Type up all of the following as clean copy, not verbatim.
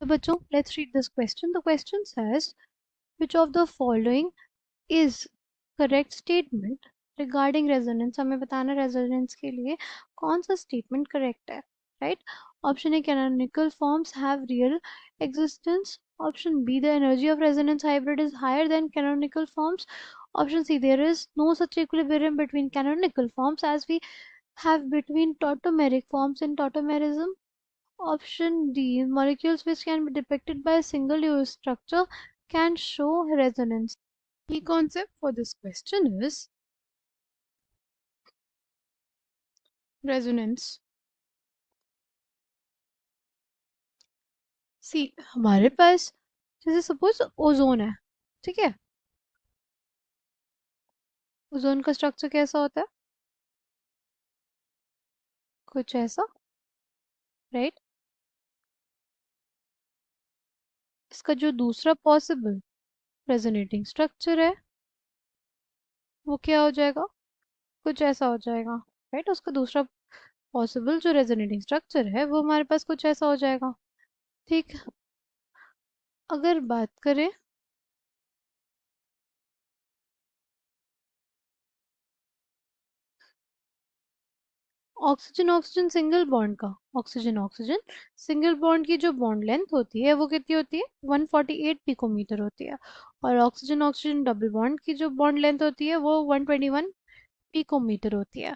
तो बच्चों, let's read this question. The question says, which of the following is correct statement regarding resonance? हमें बताना resonance के लिए कौन सा statement correct है, right? Option A, canonical forms have real existence. Option B, the energy of resonance hybrid is higher than canonical forms. Option C, there is no such equilibrium between canonical forms as we have between tautomeric forms in tautomerism. Option D, molecules which can be depicted by a single use structure can show resonance. Key concept for this question is resonance. सी हमारे पास जैसे suppose ozone है, ठीक है। Ozone का structure कैसा होता है? कुछ ऐसा, राइट। इसका जो दूसरा पॉसिबल रेजोनेटिंग स्ट्रक्चर है वो क्या हो जाएगा? कुछ ऐसा हो जाएगा, राइट। उसका दूसरा पॉसिबल जो रेजोनेटिंग स्ट्रक्चर है वो हमारे पास कुछ ऐसा हो जाएगा, ठीक। अगर बात करें ऑक्सीजन ऑक्सीजन सिंगल बॉन्ड का, ऑक्सीजन ऑक्सीजन सिंगल बॉन्ड की जो बॉन्ड लेंथ होती है वो कितनी होती है? 148 पिकोमीटर होती है। और ऑक्सीजन ऑक्सीजन डबल बॉन्ड की जो बॉन्ड लेंथ होती है वो 121 पिकोमीटर होती है।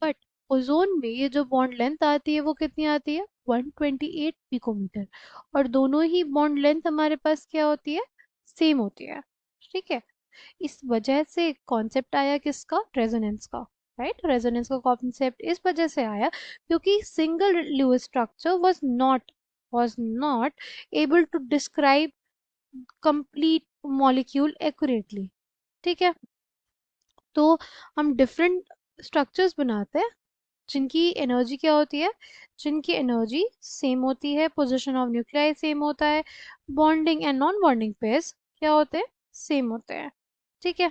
बट ओजोन में ये जो बॉन्ड लेंथ आती है वो कितनी आती है? 128 पिकोमीटर। और दोनों ही बॉन्ड लेंथ हमारे पास क्या होती है? सेम होती है, ठीक है। इस वजह से कॉन्सेप्ट आया किसका? रेजोनेंस का, राइट। रेजोनेंस का कॉन्सेप्ट इस वजह से आया क्योंकि single Lewis structure was not able to describe complete molecule accurately, ठीक है। तो हम डिफरेंट स्ट्रक्चर्स बनाते हैं जिनकी एनर्जी क्या होती है? जिनकी एनर्जी सेम होती है, पोजीशन ऑफ न्यूक्लियाई सेम होता है, bonding and non bonding pairs क्या होते हैं? सेम होते हैं, ठीक है।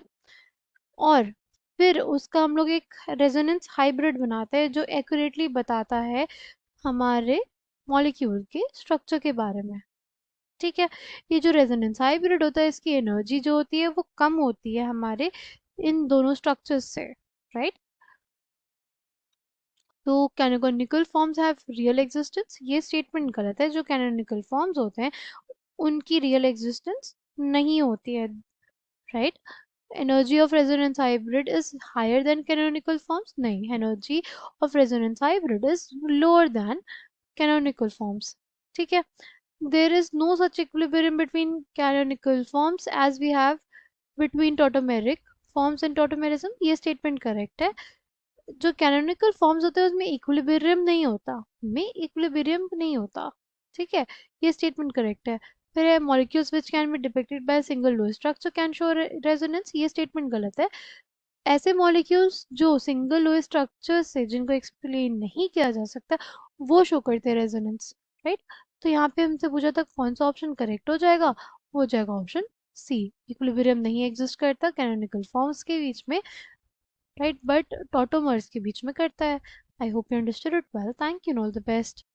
और फिर उसका हम लोग एक रेजोनेंस हाइब्रिड बनाते हैं जो एक्यूरेटली बताता है हमारे मॉलिक्यूल के स्ट्रक्चर के बारे में, ठीक है। ये जो रेजोनेंस हाइब्रिड होता है इसकी एनर्जी जो होती है वो कम होती है हमारे इन दोनों स्ट्रक्चर्स से, राइट। तो canonical forms have real existence, ये स्टेटमेंट गलत है। जो कैनोनिकल फॉर्म्स होते हैं उनकी रियल एग्जिस्टेंस नहीं होती है, right. Energy of resonance hybrid is higher than canonical forms? नहीं, energy of resonance hybrid is lower than canonical forms, ठीक है। There is no such equilibrium between canonical forms as we have between tautomeric forms and tautomerism, ये statement correct है। जो canonical forms होते हैं उसमें equilibrium नहीं होता, ठीक है। ये स्टेटमेंट करेक्ट है। फिर है molecules which can be depicted by single Lewis structure can show resonance, ये स्टेटमेंट गलत है। ऐसे मॉलिक्यूल्स जो सिंगल लुईस स्ट्रक्चर से जिनको एक्सप्लेन नहीं किया जा सकता वो शो करते हैं रेजोनेंस, राइट। तो यहाँ पे हमसे पूछा था कौन सा ऑप्शन करेक्ट हो जाएगा, वो हो जाएगा ऑप्शन सी। इक्विलिब्रियम नहीं एग्जिस्ट करता कैनोनिकल फॉर्म्स के बीच में, राइट, बट टॉटोमर्स के बीच में करता है। I hope you understood it well, thank you, all the best.